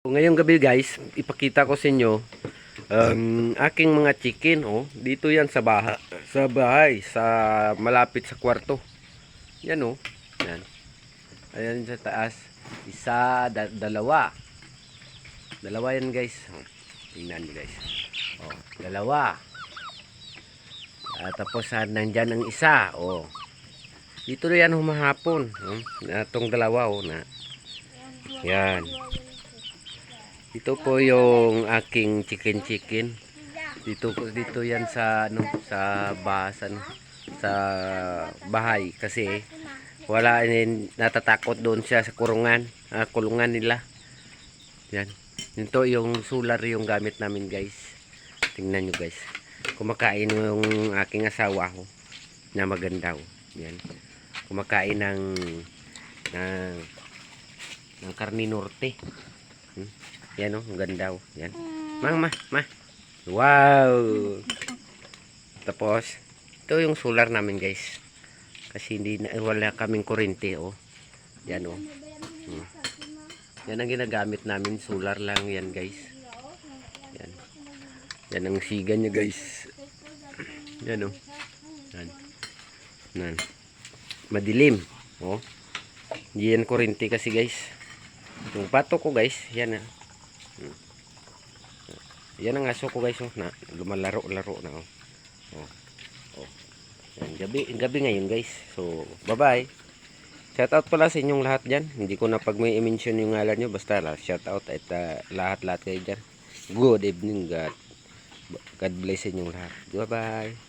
Ngayong gabi guys, ipakita ko sa inyo aking mga chicken. Dito yan sa bahay, sa malapit sa kwarto. Yan yan. Ayan sa taas. Isa, dalawa. Dalawa yan guys. Tingnan niyo guys. Dalawa. Tapos nandyan ang isa. Dito na yan humahapon. Itong dalawa na. Yan. Ito po yung aking chicken. Dito yan sa sa bahay kasi wala natatakot doon siya sa kulungan nila. Yan. Ito yung solar yung gamit namin guys. Tingnan nyo guys. Kumakain yung aking asawa na maganda Yan. Kumakain ng karne norte. Yan ang ganda Yan. Ma. Wow. Tapos ito yung solar namin guys. Kasi wala kaming kuryente Yan Yan ang ginagamit namin, solar lang yan guys. Yan. Yan ang siga niya guys. Yan Yan. Madilim. Hindi yan kuryente kasi guys. Yung pato ko guys, yan Yan ang aso ko guys na lumalaro-laro na Yan, gabi ngayon guys. So, bye-bye. Shout out pala sa inyong lahat diyan. Hindi ko na pag may i-mention yung ngalan nyo, basta shout out at lahat kayo diyan. Good evening God. God bless inyong lahat. Bye-bye.